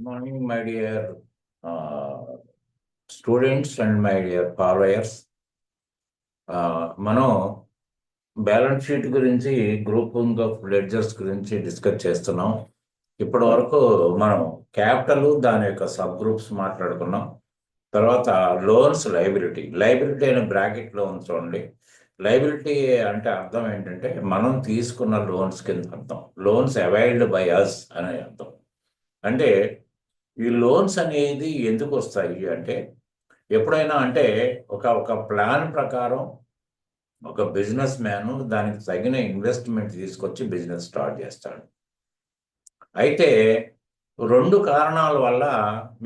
Morning, my dear uh, students and my dear followers. మనం balance sheet గురించి grouping of ledgers గురించి discuss చేస్తున్నాం. ఇప్పటి వరకు మనం క్యాపిటల్ దాని యొక్క సబ్ గ్రూప్స్ మాట్లాడుకున్నాం. తర్వాత లోన్స్ లైబిలిటీ అనే బ్రాకెట్లో ఉంచండి. లైబిలిటీ అంటే అర్థం ఏంటంటే మనం తీసుకున్న లోన్స్ కింద అర్థం. లోన్స్ అవైల్డ్ బై అస్ అనే అర్థం. అంటే ఈ లోన్స్ అనేది ఎందుకు వస్తాయి అంటే ఎప్పుడైనా అంటే ఒక ప్లాన్ ప్రకారం ఒక బిజినెస్ మ్యాన్ దానికి తగిన ఇన్వెస్ట్మెంట్ తీసుకొచ్చి బిజినెస్ స్టార్ట్ చేస్తాడు. అయితే రెండు కారణాల వల్ల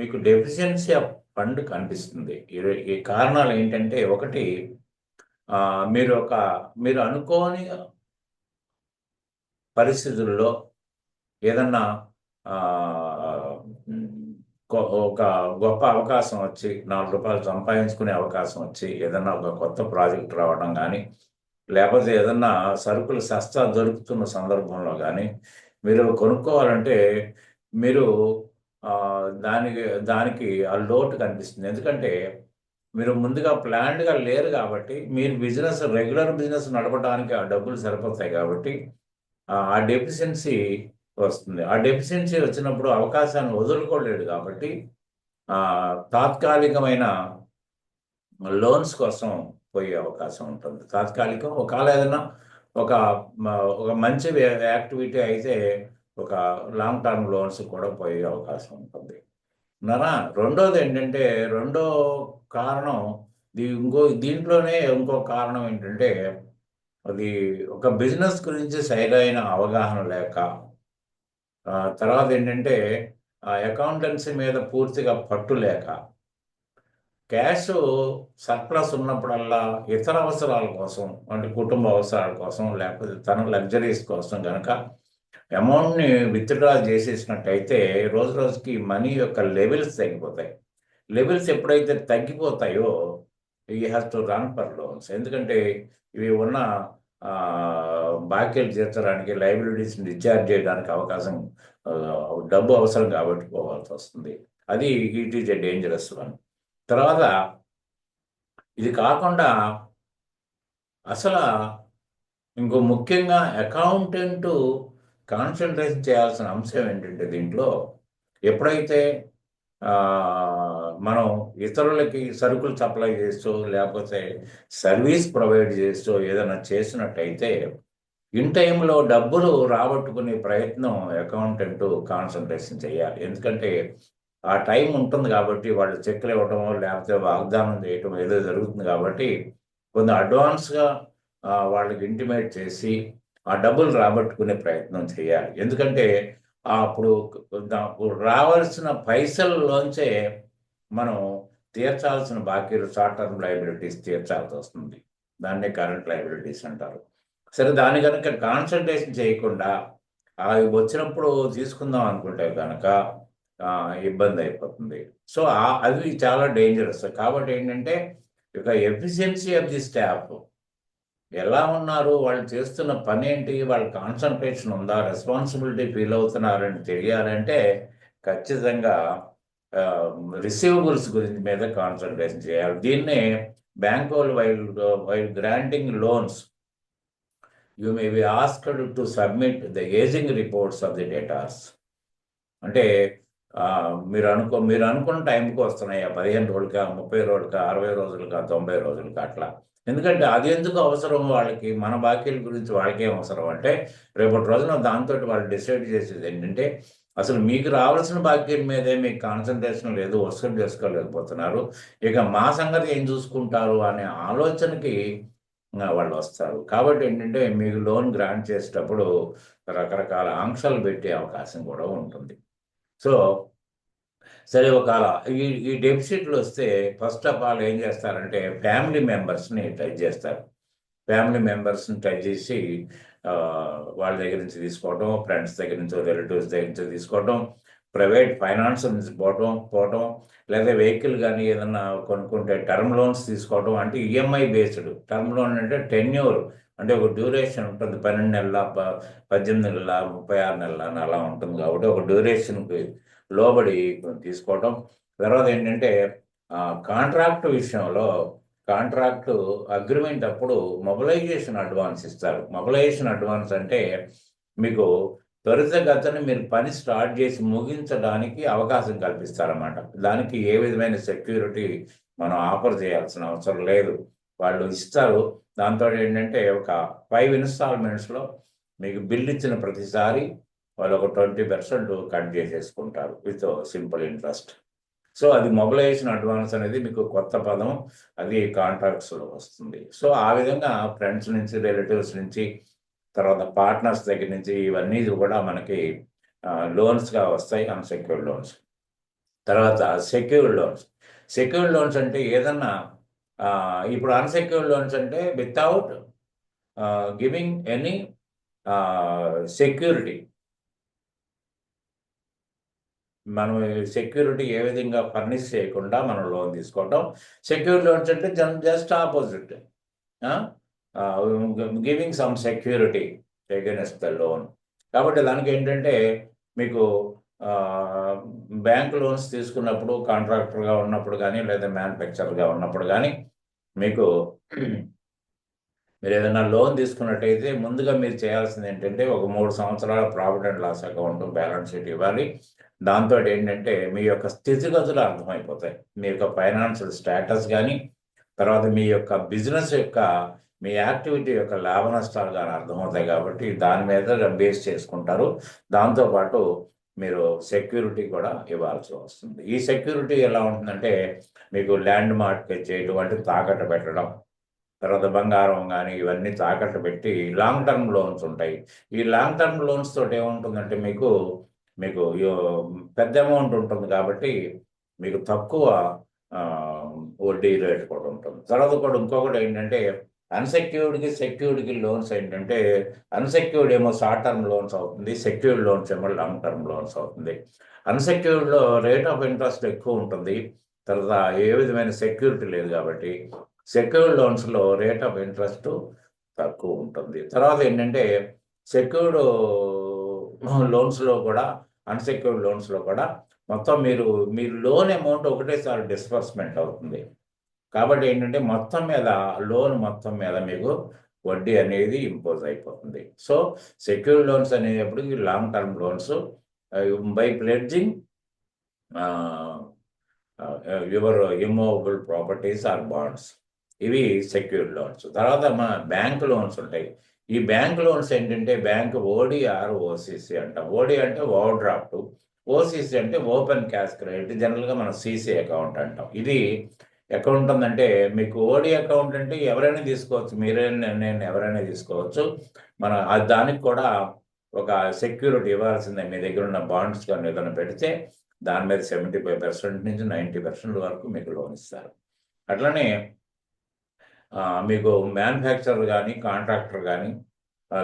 మీకు డెఫిషియన్సీ ఆఫ్ ఫండ్ కనిపిస్తుంది. ఈ కారణాలు ఏంటంటే ఒకటి, మీరు అనుకోని పరిస్థితుల్లో ఏదన్నా ఒక గొప్ప అవకాశం వచ్చి ₹4 సంపాదించుకునే అవకాశం వచ్చి ఏదన్నా ఒక కొత్త ప్రాజెక్ట్ రావడం కానీ, లేకపోతే ఏదన్నా సరుకులు సస్తా దొరుకుతున్న సందర్భంలో కానీ మీరు కొనుక్కోవాలంటే మీరు దానికి ఆ లోటు కనిపిస్తుంది. ఎందుకంటే మీరు ముందుగా ప్లాన్డ్గా లేరు కాబట్టి, మీరు రెగ్యులర్ బిజినెస్ నడపడానికి ఆ డబ్బులు సరిపోతాయి కాబట్టి ఆ డెఫిషియన్సీ వస్తుంది. ఆ డెఫిషియన్సీ వచ్చినప్పుడు అవకాశాన్ని వదులుకోలేడు కాబట్టి తాత్కాలికమైన లోన్స్ కోసం పోయే అవకాశం ఉంటుంది. తాత్కాలికం ఒకవేళ ఏదైనా ఒక మంచి యాక్టివిటీ అయితే ఒక లాంగ్ టర్మ్ లోన్స్ కూడా పోయే అవకాశం ఉంటుంది. రెండోది ఏంటంటే రెండో కారణం దీంట్లోనే ఇంకో కారణం ఏంటంటే అది ఒక బిజినెస్ గురించి సరైన అవగాహన లేక, తర్వాత ఏంటంటే అకౌంటెన్సీ మీద పూర్తిగా పట్టు లేక, క్యాష్ సర్ప్లస్ ఉన్నప్పుడల్లా ఇతర అవసరాల కోసం అంటే కుటుంబ అవసరాల కోసం లేకపోతే తన లగ్జరీస్ కోసం కనుక అమౌంట్ని విత్డ్రా చేసేసినట్టయితే రోజు రోజుకి మనీ యొక్క లెవెల్స్ తగ్గిపోతాయి. లెవెల్స్ ఎప్పుడైతే తగ్గిపోతాయో you have to run for loans. ఎందుకంటే ఇవి ఉన్న బాకీలు తీర్చడానికి, లైబిలిటీస్ని డిశ్చార్జ్ చేయడానికి అవకాశం, డబ్బు అవసరం కాబట్టి పోవాల్సి వస్తుంది. అది it is a dangerous one. తర్వాత ఇది కాకుండా అసలు ఇంకో ముఖ్యంగా అకౌంటెంట్ కాన్సన్ట్రేషన్ చేయాల్సిన అంశం ఏంటంటే దీంట్లో ఎప్పుడైతే మనం ఇతరులకి సరుకులు సప్లై చేస్తూ లేకపోతే సర్వీస్ ప్రొవైడ్ చేస్తూ ఏదైనా చేసినట్టయితే ఇన్ టైంలో డబ్బులు రాబట్టుకునే ప్రయత్నం అకౌంటెంట్ కాన్సన్ట్రేషన్ చేయాలి. ఎందుకంటే ఆ టైం ఉంటుంది కాబట్టి వాళ్ళు చెక్లు ఇవ్వటం లేకపోతే వాగ్దానం చేయటం ఏదో జరుగుతుంది కాబట్టి కొంత అడ్వాన్స్గా వాళ్ళకి ఇంటిమేట్ చేసి ఆ డబ్బులు రాబట్టుకునే ప్రయత్నం చేయాలి. ఎందుకంటే అప్పుడు రావాల్సిన పైసల్లోంచే మనం తీర్చాల్సిన బాకీలు షార్ట్ టర్మ్ లయబిలిటీస్ తీర్చాల్సి వస్తుంది. దాన్నే కరెంట్ లయబిలిటీస్ అంటారు. సరే, దాని కనుక కాన్సన్ట్రేషన్ చేయకుండా అవి వచ్చినప్పుడు తీసుకుందాం అనుకుంటే కనుక ఇబ్బంది అయిపోతుంది. సో అది చాలా డేంజరస్. కాబట్టి ఏంటంటే ఇక ఎఫిషియన్సీ ఆఫ్ ది స్టాఫ్ ఎలా ఉన్నారు, వాళ్ళు చేస్తున్న పని ఏంటి, వాళ్ళ కాన్సన్ట్రేషన్ ఉందా, రెస్పాన్సిబిలిటీ ఫీల్ అవుతున్నారని తెలియాలంటే ఖచ్చితంగా రిసీవబుల్స్ గురించి మీద కాన్సన్ట్రేషన్ చేయాలి. దీన్నే బ్యాంక్ వాళ్ళు while granting loans you may be asked to submit the ageing reports of the datas. అంటే మీరు అనుకున్న టైంకి వస్తున్నాయా, 15 రోజులకా, 30 రోజులకా, 60 రోజులకా, 90 రోజులకా అట్లా. ఎందుకంటే అది ఎందుకు అవసరం వాళ్ళకి, మన బాకీల గురించి వాళ్ళకేం అవసరం అంటే రేపటి రోజున దాంతో వాళ్ళు డిసైడ్ చేసేది ఏంటంటే అసలు మీకు రావాల్సిన బాకీల మీదే మీకు కాన్సన్ట్రేషన్ లేదు, వసూలు చేసుకోలేకపోతున్నారు, ఇక మా సంగతి ఏం చూసుకుంటారు అనే ఆలోచనకి వాళ్ళు వస్తారు. కాబట్టి ఏంటంటే మీకు లోన్ గ్రాంట్ చేసేటప్పుడు రకరకాల ఆంక్షలు పెట్టే అవకాశం కూడా ఉంటుంది. సో సరే, ఒకవేళ ఈ డెఫిసిట్లు వస్తే ఫస్ట్ ఆఫ్ ఆల్ ఏం చేస్తారంటే ఫ్యామిలీ మెంబర్స్ని టచ్ చేస్తారు. ఫ్యామిలీ మెంబర్స్ని టచ్ చేసి వాళ్ళ దగ్గర నుంచి తీసుకోవటం, ఫ్రెండ్స్ దగ్గర నుంచి, రిలేటివ్స్ దగ్గర నుంచి తీసుకోవటం, ప్రైవేట్ ఫైనాన్స్ నుంచి పోవటం, లేదా వెహికల్ కానీ ఏదన్నా కొనుక్కుంటే టర్మ్ లోన్స్ తీసుకోవడం. అంటే ఈఎంఐ బేస్డ్ టర్మ్ లోన్ అంటే టెన్యూర్ అంటే ఒక డ్యూరేషన్ ఉంటుంది, 12 నెలల 18 నెలల 36 నెలల అని అలా ఉంటుంది. కాబట్టి ఒక డ్యూరేషన్కి లోబడి తీసుకోవడం. తర్వాత ఏంటంటే కాంట్రాక్ట్ విషయంలో కాంట్రాక్ట్ అగ్రిమెంట్ అప్పుడు మొబిలైజేషన్ అడ్వాన్స్ ఇస్తారు. మొబిలైజేషన్ అడ్వాన్స్ అంటే మీకు త్వరితగతిన మీరు పని స్టార్ట్ చేసి ముగించడానికి అవకాశం కల్పిస్తారన్నమాట. దానికి ఏ విధమైన సెక్యూరిటీ మనం ఆఫర్ చేయాల్సిన అవసరం లేదు, వాళ్ళు ఇస్తారు. దాంతో ఏంటంటే ఒక 5 ఇన్స్టాల్మెంట్స్లో మీకు బిల్ ఇచ్చిన ప్రతిసారి వాళ్ళు ఒక 20% కట్ చేసేసుకుంటారు విత్ సింపుల్ ఇంట్రెస్ట్. సో అది మొబిలైజేషన్ అడ్వాన్స్ అనేది మీకు కొత్త పదం, అది కాంట్రాక్ట్స్లో వస్తుంది. సో ఆ విధంగా ఫ్రెండ్స్ నుంచి, రిలేటివ్స్ నుంచి, తర్వాత పార్ట్నర్స్ దగ్గర నుంచి ఇవన్నీ కూడా మనకి లోన్స్గా వస్తాయి, అన్సెక్యూర్డ్ లోన్స్. తర్వాత సెక్యూర్డ్ లోన్స్. సెక్యూర్డ్ లోన్స్ అంటే ఏదన్నా ఇప్పుడు అన్సెక్యూర్డ్ లోన్స్ అంటే వితౌట్ గివింగ్ ఎనీ సెక్యూరిటీ. మనం సెక్యూరిటీ ఏ విధంగా ఫర్నిష్ చేయకుండా మనం లోన్ తీసుకోవటం. సెక్యూర్డ్ లోన్స్ అంటే just opposite, giving some security against the loan. కాబట్టి దానికి ఏంటంటే మీకు బ్యాంక్ లోన్స్ తీసుకున్నప్పుడు, కాంట్రాక్టర్గా ఉన్నప్పుడు కానీ, లేదా మ్యానుఫ్యాక్చరర్గా ఉన్నప్పుడు కానీ, మీకు మీరు ఏదైనా లోన్ తీసుకున్నట్టయితే ముందుగా మీరు చేయాల్సింది ఏంటంటే ఒక 3 సంవత్సరాల profit and loss account, balance sheet ఇవ్వాలి. దాంతో ఏంటంటే మీ యొక్క స్థితిగతులు అర్థమైపోతాయి, మీ యొక్క ఫైనాన్షియల్ స్టేటస్ కానీ, తర్వాత మీ యొక్క బిజినెస్ యొక్క, మీ యాక్టివిటీ యొక్క లాభ నష్టాలు కానీ అర్థమవుతాయి. కాబట్టి దాని మీద బేస్ చేసుకుంటారు. దాంతోపాటు మీరు సెక్యూరిటీ కూడా ఇవ్వాల్సి వస్తుంది. ఈ సెక్యూరిటీ ఎలా ఉంటుందంటే మీకు ల్యాండ్ మార్కెట్ చేయడం అంటే తాకట్టు పెట్టడం, తర్వాత బంగారం కానీ ఇవన్నీ తాకట్టు పెట్టి లాంగ్ టర్మ్ లోన్స్ ఉంటాయి. ఈ లాంగ్ టర్మ్ లోన్స్ తోటి ఏముంటుందంటే మీకు మీకు పెద్ద అమౌంట్ ఉంటుంది కాబట్టి మీకు తక్కువ వడ్డీ రేట్ కూడా ఉంటుంది. తర్వాత కూడా ఇంకొకటి ఏంటంటే అన్సెక్యూర్డ్కి సెక్యూర్డ్కి లోన్స్ ఏంటంటే అన్సెక్యూర్డ్ ఏమో షార్ట్ టర్మ్ లోన్స్ అవుతుంది, సెక్యూర్డ్ లోన్స్ ఏమో లాంగ్ టర్మ్ లోన్స్ అవుతుంది. అన్సెక్యూర్డ్లో రేట్ ఆఫ్ ఇంట్రెస్ట్ ఎక్కువ ఉంటుంది, తర్వాత ఏ విధమైన సెక్యూరిటీ లేదు. కాబట్టి సెక్యూర్డ్ లోన్స్లో రేట్ ఆఫ్ ఇంట్రెస్ట్ తక్కువ ఉంటుంది. తర్వాత ఏంటంటే సెక్యూర్డ్ లోన్స్లో కూడా, అన్సెక్యూర్డ్ లోన్స్లో కూడా మొత్తం మీరు లోన్ అమౌంట్ ఒకటేసారి డిస్బర్స్మెంట్ అవుతుంది. కాబట్టి ఏంటంటే మొత్తం మీద లోన్ మొత్తం మీద మీకు వడ్డీ అనేది ఇంపోజ్ అయిపోతుంది. సో సెక్యూర్డ్ లోన్స్ అనేటప్పటికి long term loans by pledging your immovable properties or bonds, ఇవి సెక్యూర్డ్ లోన్స్. తర్వాత మన బ్యాంక్ లోన్స్ ఉంటాయి. ఈ బ్యాంక్ లోన్స్ ఏంటంటే బ్యాంక్ ఓడిఆర్, ఓసీసీ అంటాం. ఓడి అంటే ఓవర్ డ్రాఫ్ట్, ఓసీసీ అంటే ఓపెన్ క్యాష్ క్రెడిట్, జనరల్గా మనం సీసీ అకౌంట్ అంటాం. ఇది ఎక్కడ ఉంటుందంటే మీకు ఓడి అకౌంట్ అంటే ఎవరైనా తీసుకోవచ్చు, మీరైనా నేను ఎవరైనా తీసుకోవచ్చు. మన దానికి కూడా ఒక సెక్యూరిటీ ఇవ్వాల్సిందే. మీ దగ్గర ఉన్న బాండ్స్ కానీ ఏదైనా పెడితే దాని మీద 75% నుంచి 90% వరకు మీకు లోన్ ఇస్తారు. అట్లనే మీకు మ్యానుఫ్యాక్చరర్ కానీ, కాంట్రాక్టర్ కానీ,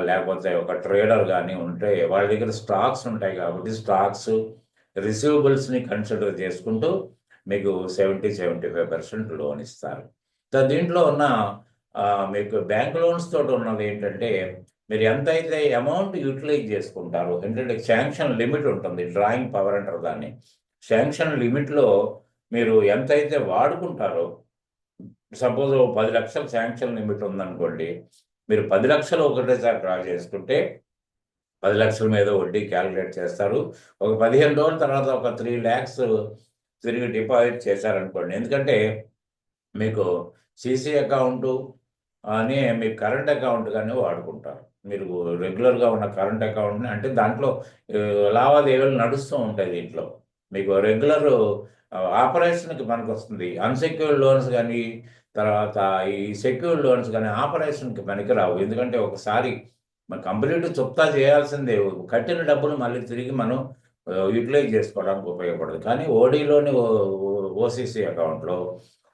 లేకపోతే ఒక ట్రేడర్ కానీ ఉంటే వాళ్ళ దగ్గర స్టాక్స్ ఉంటాయి. కాబట్టి స్టాక్స్, రిసీవబుల్స్ని కన్సిడర్ చేసుకుంటూ మీకు 70-75% లోన్ ఇస్తారు. దీంట్లో ఉన్న మీకు బ్యాంక్ లోన్స్ తోటి ఉన్నది ఏంటంటే మీరు ఎంతైతే అమౌంట్ యూటిలైజ్ చేసుకుంటారో, ఏంటంటే శాంక్షన్ లిమిట్ ఉంటుంది, డ్రాయింగ్ పవర్ అంటారు దాన్ని. శాంక్షన్ లిమిట్లో మీరు ఎంతైతే వాడుకుంటారో, సపోజ్ 10 లక్షల శాంక్షన్ లిమిట్ ఉందనుకోండి, మీరు 10 లక్షలు ఒకటేసారి డ్రా చేసుకుంటే 10 లక్షల మీద వడ్డీ క్యాలిక్యులేట్ చేస్తారు. ఒక 15 రోజుల తర్వాత ఒక 3 lakhs తిరిగి డిపాజిట్ చేశారనుకోండి. ఎందుకంటే మీకు సీసీ అకౌంటు అని మీకు కరెంట్ అకౌంట్ కానీ వాడుకుంటారు. మీరు రెగ్యులర్గా ఉన్న కరెంట్ అకౌంట్ని, అంటే దాంట్లో లావాదేవీలు నడుస్తూ ఉంటాయి. దీంట్లో మీకు రెగ్యులర్ ఆపరేషన్కి మనకు వస్తుంది. అన్సెక్యూర్డ్ లోన్స్ కానీ, తర్వాత ఈ సెక్యూర్డ్ లోన్స్ కానీ ఆపరేషన్కి పనికిరావు. ఎందుకంటే ఒకసారి మన కంప్లీట్ చుప్తా చేయాల్సిందే, కట్టిన డబ్బులు మళ్ళీ తిరిగి మనం యూటిలైజ్ చేసుకోవడానికి ఉపయోగపడదు. కానీ ఓడీలోని ఓసీసీ అకౌంట్లో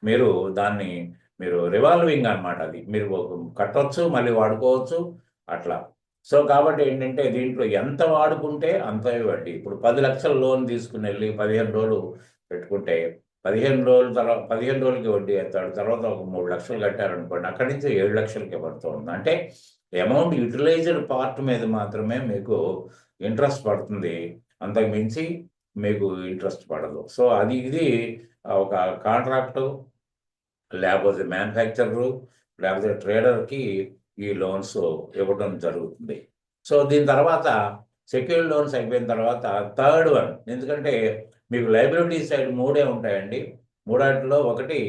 మీరు దాన్ని రివాల్వింగ్ అనమాట, అది మీరు కట్టవచ్చు మళ్ళీ వాడుకోవచ్చు అట్లా. సో కాబట్టి ఏంటంటే దీంట్లో ఎంత వాడుకుంటే అంత వడ్డీ. ఇప్పుడు 10 లక్షల లోన్ తీసుకుని వెళ్ళి 15 రోజులు పెట్టుకుంటే 15 రోజుల తర్వాత 15 రోజులకి వడ్డీ ఎత్తాడు. తర్వాత ఒక 3 లక్షలు కట్టారనుకోండి, అక్కడి నుంచి 7 లక్షలకి పడుతూ ఉంది. అంటే అమౌంట్ యూటిలైజ్డ్ పార్ట్ మీద మాత్రమే మీకు ఇంట్రెస్ట్ పడుతుంది, అంతకు మించి మీకు ఇంట్రెస్ట్ పడదు. సో ఇది ఒక కాంట్రాక్టు లేకపోతే మ్యానుఫ్యాక్చరరు లేకపోతే ట్రేడర్కి ఈ లోన్స్ ఇవ్వడం జరుగుతుంది. సో దీని తర్వాత సెక్యూర్డ్ లోన్స్ అయిపోయిన తర్వాత థర్డ్ వన్, ఎందుకంటే మీకు లైబిలిటీ సైడ్ మూడే ఉంటాయండి. మూడాటిలో ఒకటి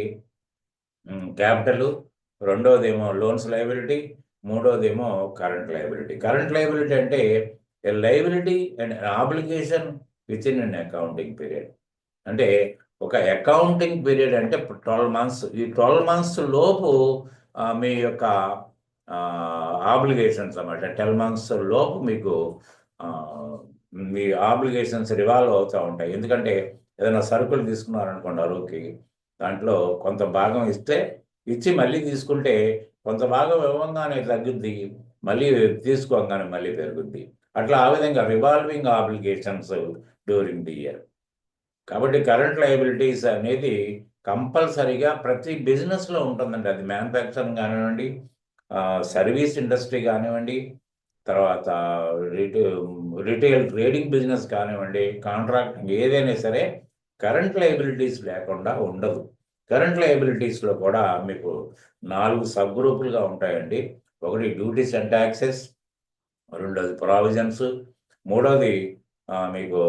క్యాపిటల్, రెండోదేమో లోన్స్ లైబిలిటీ, మూడోదేమో కరెంట్ లైబిలిటీ. కరెంట్ లైబిలిటీ అంటే a liability and obligation within an accounting period. అంటే ఒక అకౌంటింగ్ పీరియడ్ అంటే 12 మంత్స్. ఈ 12 మంత్స్ లోపు మీ యొక్క ఆబ్లిగేషన్స్ అన్నమాట. 12 మంత్స్ లోపు మీకు మీ ఆబ్లిగేషన్స్ రివాల్వ్ అవుతూ ఉంటాయి. ఎందుకంటే ఏదైనా సరుకులు తీసుకున్నారనుకోండి అరువుకి, దాంట్లో కొంత భాగం ఇచ్చి మళ్ళీ తీసుకుంటే కొంత భాగం ఇవ్వగానే తగ్గుద్ది, మళ్ళీ తీసుకోగానే మళ్ళీ పెరుగుద్ది. అట్లా ఆ విధంగా revolving obligations during the year. కాబట్టి కరెంట్ లయబిలిటీస్ అనేది కంపల్సరీగా ప్రతి బిజినెస్లో ఉంటుందండి. అది మ్యానుఫ్యాక్చరింగ్ కానివ్వండి, సర్వీస్ ఇండస్ట్రీ కానివ్వండి, తర్వాత రిటైల్ ట్రేడింగ్ బిజినెస్ కానివ్వండి, కాంట్రాక్టింగ్ ఏదైనా సరే కరెంట్ లయబిలిటీస్ లేకుండా ఉండదు. కరెంట్ లయబిలిటీస్లో కూడా మీకు 4 సబ్ గ్రూపులుగా ఉంటాయండి. ఒకటి డ్యూటీస్ అండ్ ట్యాక్సెస్, రెండోది ప్రావిజన్స్, మూడోది మీకు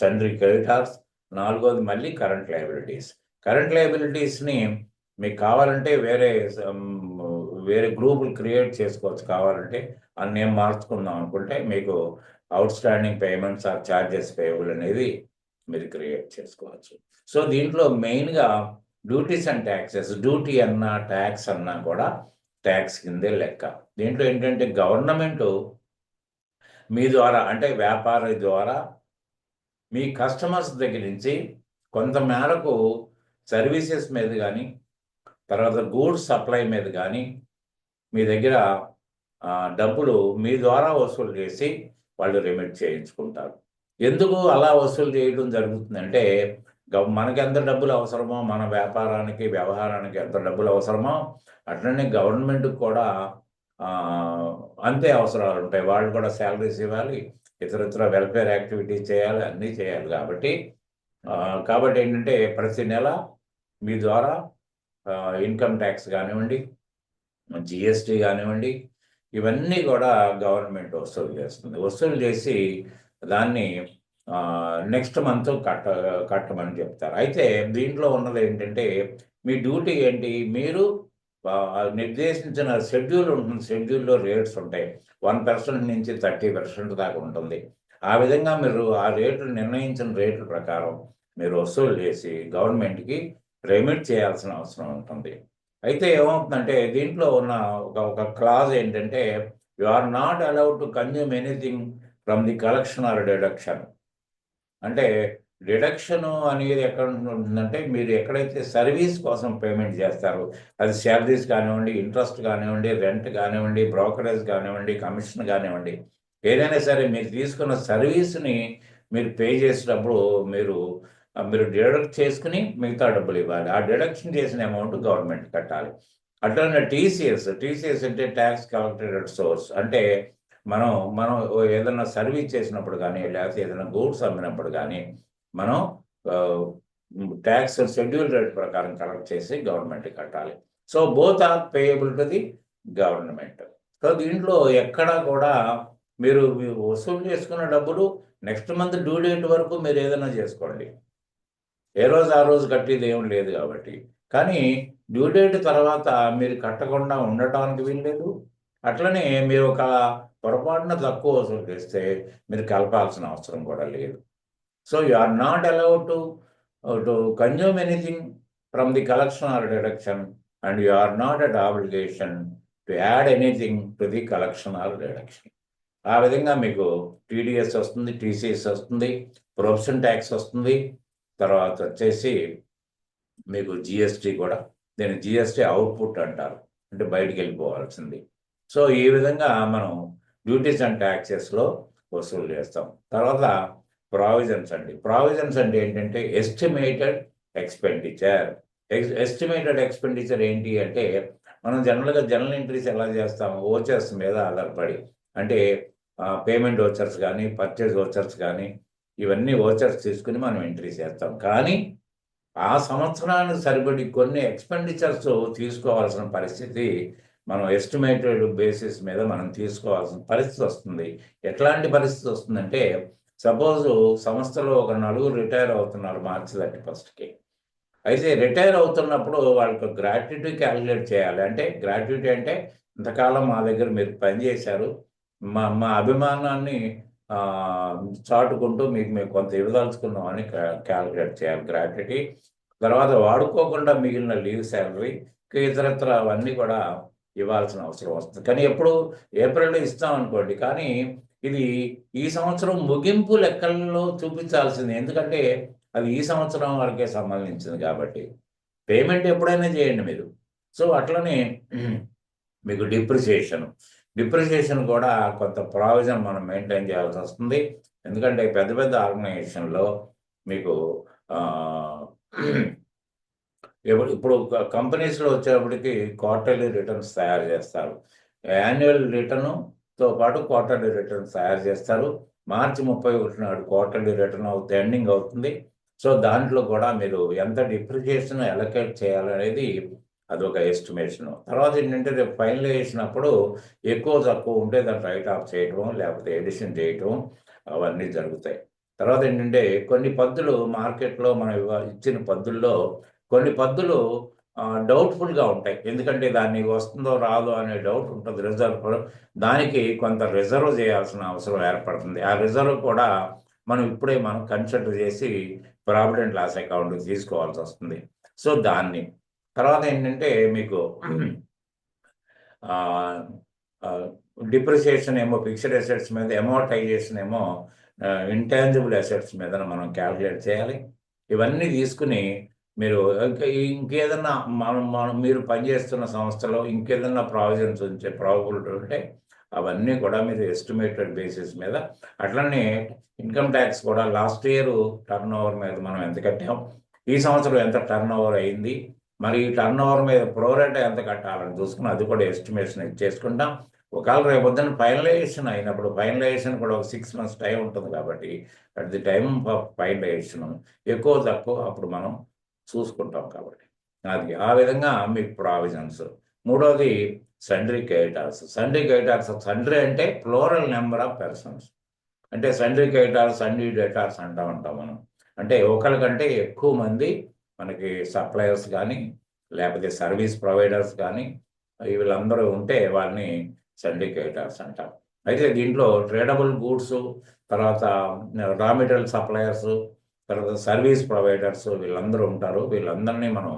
సన్రీ క్రెడిటార్స్, నాలుగోది మళ్ళీ కరెంట్ లయబిలిటీస్. కరెంట్ లయబిలిటీస్ని మీకు కావాలంటే వేరే గ్రూపులు క్రియేట్ చేసుకోవచ్చు. కావాలంటే అన్ని ఏం మార్చుకుందాం అనుకుంటే మీకు outstanding payments or charges payable అనేది మీరు క్రియేట్ చేసుకోవచ్చు. సో దీంట్లో మెయిన్గా డ్యూటీస్ అండ్ ట్యాక్సెస్, డ్యూటీ అన్నా ట్యాక్స్ అన్నా కూడా ట్యాక్స్ కిందే లెక్క. దీంట్లో ఏంటంటే గవర్నమెంట్ మీ ద్వారా అంటే వ్యాపారి ద్వారా మీ కస్టమర్స్ దగ్గర నుంచి కొంత మేరకు సర్వీసెస్ మీద కానీ, తర్వాత గూడ్స్ సప్లై మీద కానీ మీ దగ్గర డబ్బులు మీ ద్వారా వసూలు చేసి వాళ్ళు రెమిట్ చేయించుకుంటారు. ఎందుకు అలా వసూలు చేయడం జరుగుతుందంటే మనకి ఎంత డబ్బులు అవసరమో, మన వ్యాపారానికి వ్యవహారానికి ఎంత డబ్బులు అవసరమో అట్లనే గవర్నమెంట్కి కూడా అంతే అవసరాలు ఉంటాయి. వాళ్ళు కూడా శాలరీస్ ఇవ్వాలి, ఇతర వెల్ఫేర్ యాక్టివిటీస్ చేయాలి, అన్నీ చేయాలి. కాబట్టి ఏంటంటే ప్రతి నెల మీ ద్వారా ఇన్కమ్ ట్యాక్స్ కానివ్వండి, జిఎస్టీ కానివ్వండి, ఇవన్నీ కూడా గవర్నమెంట్ వసూలు చేస్తుంది. వసూలు చేసి దాన్ని నెక్స్ట్ మంత్ కట్టమని చెప్తారు. అయితే దీంట్లో ఉన్నది ఏంటంటే మీ డ్యూటీ ఏంటి, మీరు నిర్దేశించిన షెడ్యూల్ ఉంటుంది. షెడ్యూల్లో రేట్స్ ఉంటాయి. 1% నుంచి 30% దాకా ఉంటుంది. ఆ విధంగా మీరు ఆ రేట్లు నిర్ణయించిన రేట్ల ప్రకారం మీరు వసూలు చేసి గవర్నమెంట్కి రెమిట్ చేయాల్సిన అవసరం ఉంటుంది. అయితే ఏమవుతుందంటే దీంట్లో ఉన్న ఒక క్లాజ్ ఏంటంటే you are not allowed to consume anything from the collection or deduction. అంటే డిడక్షన్ అనేది ఎక్కడ ఉంటుందంటే మీరు ఎక్కడైతే సర్వీస్ కోసం పేమెంట్ చేస్తారో, అది శాలరీస్ కానివ్వండి, ఇంట్రెస్ట్ కానివ్వండి, రెంట్ కానివ్వండి, బ్రోకరేజ్ కానివ్వండి, కమిషన్ కానివ్వండి, ఏదైనా సరే మీరు తీసుకున్న సర్వీస్ని మీరు పే చేసేటప్పుడు మీరు డిడక్ట్ చేసుకుని మిగతా డబ్బులు ఇవ్వాలి. ఆ డిడక్షన్ చేసిన అమౌంట్ గవర్నమెంట్ కట్టాలి. అట్లనే టీసీఎస్ అంటే ట్యాక్స్ కలెక్టెడ్ సోర్స్. అంటే మనం ఏదైనా సర్వీస్ చేసినప్పుడు కానీ, లేకపోతే ఏదైనా గూడ్స్ అమ్మినప్పుడు కానీ మనం ట్యాక్స్ షెడ్యూల్ రేట్ ప్రకారం కలెక్ట్ చేసి గవర్నమెంట్ కట్టాలి. So both are payable to the government. So దీంట్లో ఎక్కడా కూడా మీరు వసూలు చేసుకున్న డబ్బులు నెక్స్ట్ మంత్ డ్యూ డేట్ వరకు మీరు ఏదైనా చేసుకోండి, ఏ రోజు ఆ రోజు కట్టేది ఏం లేదు కాబట్టి. కానీ డ్యూ డేట్ తర్వాత మీరు కట్టకుండా ఉండటానికి వీల్లేదు. అట్లనే మీరు ఒక పొరపాటున తక్కువ వసూలు చేస్తే మీరు కలపాల్సిన అవసరం కూడా లేదు. So you are not allowed to consume anything from the collection or deduction and you are not at obligation to add anything to the collection or deduction. ఆ విధంగా మీకు టీడీఎస్ వస్తుంది, టీసీఎస్ వస్తుంది, ప్రొవిషన్ ట్యాక్స్ వస్తుంది, తర్వాత వచ్చేసి మీకు GST కూడా. దీన్ని జిఎస్టీ అవుట్పుట్ అంటారు, అంటే బయటికి వెళ్ళిపోవాల్సింది. సో ఈ విధంగా మనం డ్యూటీస్ అండ్ ట్యాక్సెస్లో వసూలు చేస్తాం. తర్వాత ప్రావిజన్స్ అండి. ప్రావిజన్స్ అంటే ఏంటంటే ఎస్టిమేటెడ్ ఎక్స్పెండిచర్. ఎస్టిమేటెడ్ ఎక్స్పెండిచర్ ఏంటి అంటే మనం జనరల్గా జర్నల్ ఎంట్రీస్ ఎలా చేస్తాము? ఓచర్స్ మీద ఆధారపడి, అంటే పేమెంట్ ఓచర్స్ కానీ, పర్చేజ్ ఓచర్స్ కానీ, ఇవన్నీ ఓచర్స్ తీసుకుని మనం ఎంట్రీ చేస్తాం. కానీ ఆ సంవత్సరానికి సరిపడి కొన్ని ఎక్స్పెండిచర్స్ తీసుకోవాల్సిన పరిస్థితి మనం ఎస్టిమేటెడ్ బేసిస్ మీద మనం తీసుకోవాల్సిన పరిస్థితి వస్తుంది. ఎట్లాంటి పరిస్థితి వస్తుందంటే, సపోజు సంస్థలో ఒక నలుగురు రిటైర్ అవుతున్నారు మార్చి 31కి. అయితే రిటైర్ అవుతున్నప్పుడు వాళ్ళకి గ్రాట్యుటీ క్యాలిక్యులేట్ చేయాలి. అంటే గ్రాట్యుటీ అంటే, ఇంతకాలం మా దగ్గర మీరు పనిచేశారు, మా మా అభిమానాన్ని చాటుకుంటూ మీకు మేము కొంత ఇవ్వదలుచుకున్నాం అని క్యాలిక్యులేట్ చేయాలి గ్రాట్యుటీ. తర్వాత వాడుకోకుండా మిగిలిన లీవ్ శాలరీ, ఇతరత్ర అవన్నీ కూడా ఇవ్వాల్సిన అవసరం వస్తుంది. కానీ ఎప్పుడు ఏప్రిల్లో ఇస్తాం అనుకోండి, కానీ ఇది ఈ సంవత్సరం ముగింపు లెక్కల్లో చూపించాల్సింది. ఎందుకంటే అది ఈ సంవత్సరం వరకే సంబంధించింది కాబట్టి. పేమెంట్ ఎప్పుడైనా చేయండి మీరు. సో అట్లనే మీకు డిప్రిసియేషన్ కూడా కొంత ప్రావిజన్ మనం మెయింటైన్ చేయాల్సి వస్తుంది. ఎందుకంటే పెద్ద పెద్ద ఆర్గనైజేషన్లో మీకు ఇప్పుడు కంపెనీస్లో వచ్చేప్పటికి క్వార్టర్లీ రిటర్న్స్ తయారు చేస్తారు. యాన్యువల్ రిటర్న్తో పాటు క్వార్టర్లీ రిటర్న్స్ తయారు చేస్తారు. మార్చి 31 నాడు క్వార్టర్లీ రిటర్న్ ఎండింగ్ అవుతుంది. సో దాంట్లో కూడా మీరు ఎంత డిప్రిసియేషన్ అలొకేట్ చేయాలనేది అదొక ఎస్టిమేషన్. తర్వాత ఏంటంటే రేపు ఫైనలైజేషన్ అప్పుడు ఎక్కువ తక్కువ ఉంటే దాన్ని రైట్ ఆఫ్ చేయటం, లేకపోతే ఎడిషన్ చేయటం, అవన్నీ జరుగుతాయి. తర్వాత ఏంటంటే కొన్ని పద్దులు మార్కెట్లో మనం ఇచ్చిన పద్దుల్లో కొన్ని పద్దులు డౌట్ఫుల్గా ఉంటాయి. ఎందుకంటే దాన్ని వస్తుందో రాదో అనే డౌట్ ఉంటుంది రిజర్వ్. దానికి కొంత రిజర్వ్ చేయాల్సిన అవసరం ఏర్పడుతుంది. ఆ రిజర్వ్ కూడా మనం ఇప్పుడే కన్సిడర్ చేసి ప్రాఫిట్ లాస్ అకౌంట్కి తీసుకోవాల్సి వస్తుంది. సో దాన్ని తర్వాత ఏంటంటే మీకు డిప్రిసియేషన్ ఏమో ఫిక్స్డ్ అసెట్స్ మీద, అమోర్టైజేషన్ ఏమో ఇంటాంజిబుల్ అసెట్స్ మీద మనం క్యాల్కులేట్ చేయాలి. ఇవన్నీ తీసుకుని మీరు ఇంకేదన్నా మీరు పనిచేస్తున్న సంస్థలో ఇంకేదన్నా ప్రావిజన్స్ ఉంచే ప్రాబిలిటీ ఉంటే అవన్నీ కూడా మీరు ఎస్టిమేటెడ్ బేసిస్ మీద, అట్లనే ఇన్కమ్ ట్యాక్స్ కూడా లాస్ట్ ఇయర్ టర్న్ ఓవర్ మీద మనం ఎంత కట్టాం, ఈ సంవత్సరం ఎంత టర్న్ ఓవర్ అయింది, మరి ఈ టర్న్ ఓవర్ మీద ప్రోరేటా ఎంత కట్టాలని చూసుకుని అది కూడా ఎస్టిమేషన్ చేసుకుంటాం. ఒకవేళ రేపొద్దున ఫైనలైజేషన్ అయినప్పుడు, ఫైనలైజేషన్ కూడా ఒక 6 months టైం ఉంటుంది కాబట్టి at the time of finalisation ఎక్కువ తక్కువ అప్పుడు మనం చూసుకుంటాం కాబట్టి అది ఆ విధంగా మీకు ప్రావిజన్స్. మూడోది సండ్రీ క్రెడిటార్స్. సండ్రీ అంటే ప్లోరల్ నెంబర్ ఆఫ్ పర్సన్స్. అంటే సండ్రీ క్రెడిటార్స్, సండ్రీ డెటార్స్ అంటూ ఉంటాం మనం. అంటే ఒకరికంటే ఎక్కువ మంది మనకి సప్లయర్స్ కానీ, లేకపోతే సర్వీస్ ప్రొవైడర్స్ కానీ, వీళ్ళందరూ ఉంటే వాళ్ళని సండ్రీ క్రెడిటార్స్ అంటాం. అయితే దీంట్లో ట్రేడబుల్ గూడ్స్, తర్వాత రా మెటీరియల్ సప్లయర్స్, తర్వాత సర్వీస్ ప్రొవైడర్స్ వీళ్ళందరూ ఉంటారు. వీళ్ళందరినీ మనం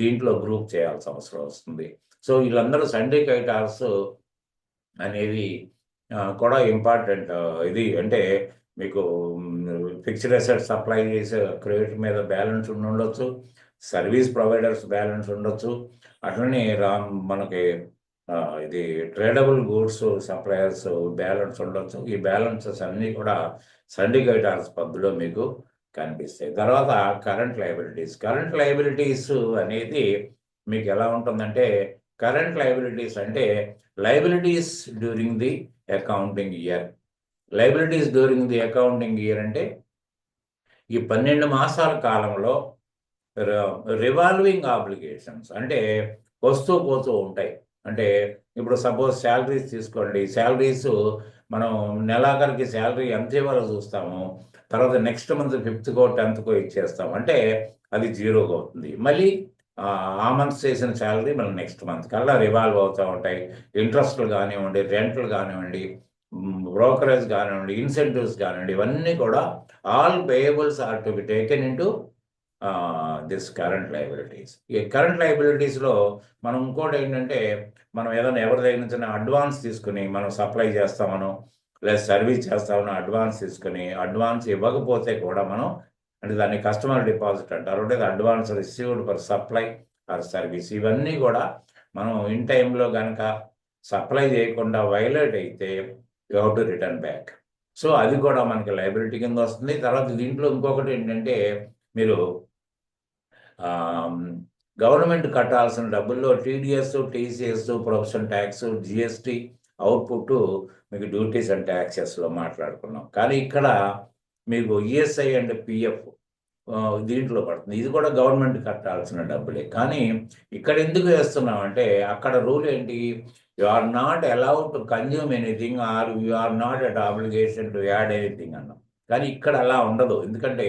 దీంట్లో గ్రూప్ చేయాల్సిన అవసరం వస్తుంది. సో వీళ్ళందరూ సండ్రీ క్రెడిటార్స్ అనేది కూడా ఇంపార్టెంట్. ఇది అంటే మీకు ఫిక్స్డ్ అసెట్ సప్లై చేసే క్రెడిట్ మీద బ్యాలెన్స్ ఉండొచ్చు, సర్వీస్ ప్రొవైడర్స్ బ్యాలెన్స్ ఉండొచ్చు, అట్లనే మనకి ఇది ట్రేడబుల్ గూడ్స్ సప్లయర్స్ బ్యాలెన్స్ ఉండొచ్చు. ఈ బ్యాలెన్సెస్ అన్నీ కూడా సండ్రీ క్రెడిటార్స్ పద్ధతిలో మీకు కనిపిస్తాయి. తర్వాత కరెంట్ లయబిలిటీస్ అనేది మీకు ఎలా ఉంటుందంటే, కరెంట్ లయబిలిటీస్ అంటే liabilities during the accounting year. Liabilities during the accounting year అంటే ఈ 12 మాసాల కాలంలో రివాల్వింగ్ ఆబ్లిగేషన్స్ అంటే వస్తూ పోతూ ఉంటాయి. అంటే ఇప్పుడు సపోజ్ శాలరీస్ తీసుకోండి. శాలరీస్ మనం నెలాఖరికి శాలరీ ఎంత ఇవ్వాలో చూస్తాము. తర్వాత నెక్స్ట్ మంత్ 5th 10th ఇచ్చేస్తాం. అంటే అది జీరోగా అవుతుంది. మళ్ళీ ఆ మంత్ చేసిన శాలరీ మళ్ళీ నెక్స్ట్ మంత్ కల్లా రివాల్వ్ అవుతూ ఉంటాయి. ఇంట్రెస్ట్లు కానివ్వండి, రెంట్లు కానివ్వండి, బ్రోకరేజ్ కానివ్వండి, ఇన్సెంటివ్స్ కానివ్వండి, ఇవన్నీ కూడా all payables are to be taken into this current liabilities. ఈ కరెంట్ లయబిలిటీస్లో మనం ఇంకోటి ఏంటంటే, మనం ఏదైనా ఎవరి దగ్గర నుంచి అడ్వాన్స్ తీసుకుని మనం సప్లై చేస్తామనో లేదా సర్వీస్ చేస్తామనో అడ్వాన్స్ తీసుకుని అడ్వాన్స్ ఇవ్వకపోతే కూడా మనం, అంటే దాన్ని కస్టమర్ డిపాజిట్ అంటారు, లేదా advance received for supply or service, ఇవన్నీ కూడా మనం ఇన్ టైంలో కనుక సప్లై చేయకుండా వైలేట్ అయితే you have to return back. So అది కూడా మనకి లయబిలిటీ కింద వస్తుంది. తర్వాత దీంట్లో ఇంకొకటి ఏంటంటే, మీరు గవర్నమెంట్ కట్టాల్సిన డబ్బుల్లో TDS, TCS, profession tax, GST, output, మీకు డ్యూటీస్ అండ్ ట్యాక్సెస్లో మాట్లాడుకున్నాం. కానీ ఇక్కడ మీకు ఈఎస్ఐ అండ్ పిఎఫ్ దీంట్లో పడుతుంది. ఇది కూడా గవర్నమెంట్ కట్టాల్సిన డబ్బులే. కానీ ఇక్కడ ఎందుకు వేస్తున్నాం అంటే అక్కడ రూల్ ఏంటి, you are not allowed to consume anything or you are not at obligation to add anything అన్నాం. కానీ ఇక్కడ అలా ఉండదు. ఎందుకంటే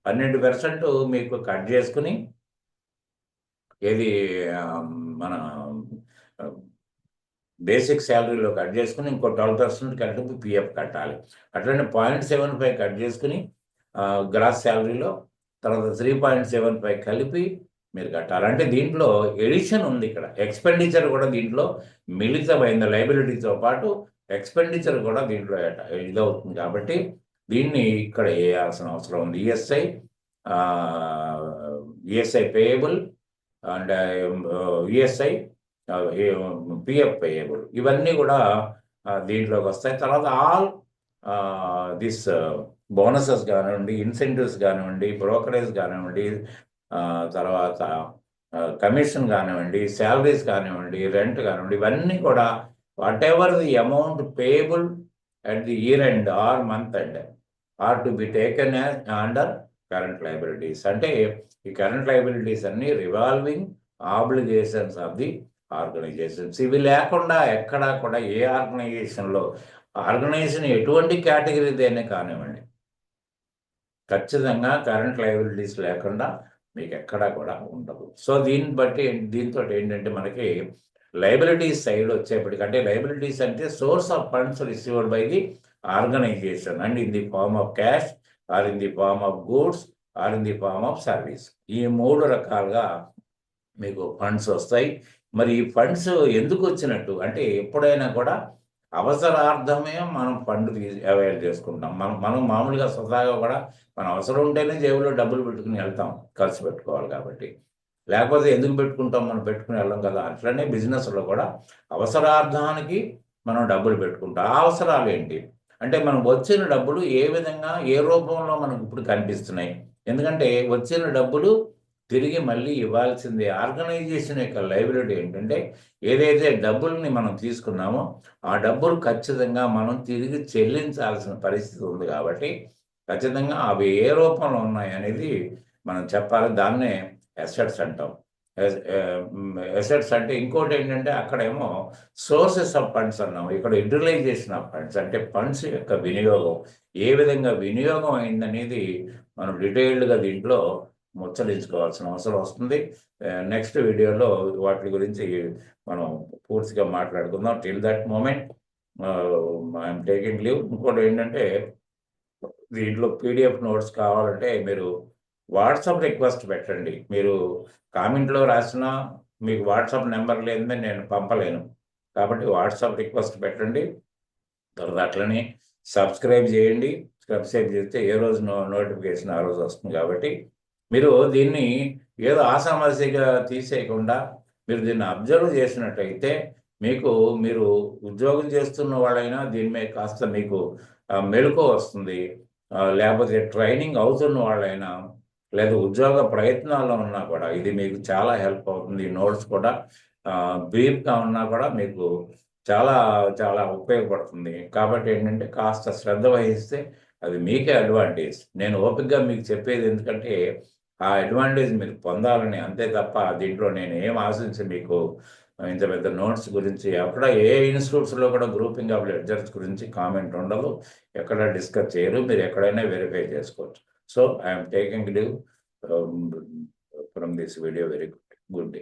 12% మీకు కట్ చేసుకుని ఏది మన బేసిక్ శాలరీలో కట్ చేసుకుని ఇంకో 12% కలిపి పిఎఫ్ కట్టాలి. అట్లనే 0.75 కట్ చేసుకుని గ్రాస్ శాలరీలో, తర్వాత 3.75 కలిపి మీరు కట్టాలి. అంటే దీంట్లో ఎడిషన్ ఉంది. ఇక్కడ ఎక్స్పెండిచర్ కూడా దీంట్లో మిళితమైన లైబిలిటీతో పాటు ఎక్స్పెండిచర్ కూడా దీంట్లో ఇదవుతుంది. కాబట్టి దీన్ని ఇక్కడ వేయాల్సిన అవసరం ఉంది. ESI payable and ESI PF payable, ఇవన్నీ కూడా దీంట్లోకి వస్తాయి. తర్వాత ఆల్ దిస్ బోనసెస్ కానివ్వండి, ఇన్సెంటివ్స్ కానివ్వండి, బ్రోకరేజ్ కానివ్వండి, తర్వాత కమిషన్ కానివ్వండి, శాలరీస్ కానివ్వండి, రెంట్ కానివ్వండి, ఇవన్నీ కూడా whatever the amount payable at the year end or month end are to be taken under current liabilities. అంటే ఈ కరెంట్ లైబిలిటీస్ అన్ని revolving obligations of the organisations. ఇవి లేకుండా ఎక్కడా కూడా ఏ ఆర్గనైజేషన్ ఎటువంటి కేటగిరీదైనా కానివ్వండి, ఖచ్చితంగా కరెంట్ లైబిలిటీస్ లేకుండా మీకు ఎక్కడా కూడా ఉండదు. సో దీంతో ఏంటంటే మనకి లైబిలిటీస్ సైడ్ వచ్చేప్పటికంటే లైబిలిటీస్ అంటే source of funds received by the organisation and in the form of cash or in the form of goods or in the form of service. ఈ 3 రకాలుగా మీకు ఫండ్స్ వస్తాయి. మరి ఈ ఫండ్స్ ఎందుకు వచ్చినట్టు అంటే ఎప్పుడైనా కూడా అవసరార్థమే మనం ఫండ్ అవైల్ చేసుకుంటాం. మనం మామూలుగా స్వతహాగా కూడా మన అవసరం ఉంటేనే జేబులో డబ్బులు పెట్టుకుని వెళ్తాం, ఖర్చు పెట్టుకోవాలి కాబట్టి. లేకపోతే ఎందుకు పెట్టుకుంటాం, మనం పెట్టుకుని వెళ్ళాం కదా. అట్లనే బిజినెస్లో కూడా అవసరార్థానికి మనం డబ్బులు పెట్టుకుంటాం. ఆ అవసరాలు ఏంటి అంటే మనం వచ్చిన డబ్బులు ఏ విధంగా ఏ రూపంలో మనకు ఇప్పుడు కనిపిస్తున్నాయి. ఎందుకంటే వచ్చిన డబ్బులు తిరిగి మళ్ళీ ఇవ్వాల్సిందే. ఆర్గనైజేషన్ యొక్క లైబిలిటీ ఏంటంటే ఏదైతే డబ్బుల్ని మనం తీసుకున్నామో ఆ డబ్బులు ఖచ్చితంగా మనం తిరిగి చెల్లించాల్సిన పరిస్థితి ఉంది. కాబట్టి ఖచ్చితంగా అవి ఏ రూపంలో ఉన్నాయి అనేది మనం చెప్పాలి. దాన్నే అసెట్స్ అంటాం. అసెట్స్ అంటే ఇంకోటి ఏంటంటే అక్కడేమో సోర్సెస్ ఆఫ్ ఫండ్స్ అన్నాం, ఇక్కడ యూటిలైజేషన్ ఆఫ్ ఫండ్స్ అంటే ఫండ్స్ యొక్క వినియోగం ఏ విధంగా వినియోగం అయిందనేది మనం డీటెయిల్డ్గా దీంట్లో ముచ్చరించుకోవాల్సిన అవసరం వస్తుంది. నెక్స్ట్ వీడియోలో వాటి గురించి మనం పూర్తిగా మాట్లాడుకుందాం. Till that moment I'm taking leave. ఇంకోటి ఏంటంటే దీంట్లో పీడిఎఫ్ నోట్స్ కావాలంటే మీరు వాట్సాప్ రిక్వెస్ట్ పెట్టండి. మీరు కామెంట్లో రాసినా మీకు వాట్సాప్ నెంబర్ లేదని నేను పంపలేను. కాబట్టి వాట్సాప్ రిక్వెస్ట్ పెట్టండి. తర్వాత అట్లనే సబ్స్క్రైబ్ చేయండి. సబ్స్క్రైబ్ చేస్తే ఏ రోజు నోటిఫికేషన్ ఆ రోజు వస్తుంది. కాబట్టి మీరు దీన్ని ఏదో ఆసామాసిగా తీసేయకుండా మీరు దీన్ని అబ్జర్వ్ చేసినట్టయితే మీరు ఉద్యోగం చేస్తున్న వాళ్ళైనా దీని మీద కాస్త మీకు మెలకువ వస్తుంది. లేకపోతే ట్రైనింగ్ అవుతున్న వాళ్ళైనా లేదా ఉద్యోగ ప్రయత్నాల్లో ఉన్నా కూడా ఇది మీకు చాలా హెల్ప్ అవుతుంది. ఈ నోట్స్ కూడా బ్రీఫ్గా ఉన్నా కూడా మీకు చాలా చాలా ఉపయోగపడుతుంది. కాబట్టి ఏంటంటే కాస్త శ్రద్ధ వహిస్తే అది మీకే అడ్వాంటేజ్. నేను ఓపికగా మీకు చెప్పేది ఎందుకంటే ఆ అడ్వాంటేజ్ మీరు పొందాలని, అంతే తప్ప దీంట్లో నేను ఏం ఆశించి మీకు ఇంత పెద్ద నోట్స్ గురించి ఎక్కడ ఏ ఇన్స్టిట్యూట్స్లో కూడా గ్రూపింగ్ ఆఫ్ లెడ్జర్స్ గురించి కామెంట్ ఉండదు, ఎక్కడ డిస్కస్ చేయరు. మీరు ఎక్కడైనా వెరిఫై చేసుకోవచ్చు. So I'm taking leave from this video. Very good day.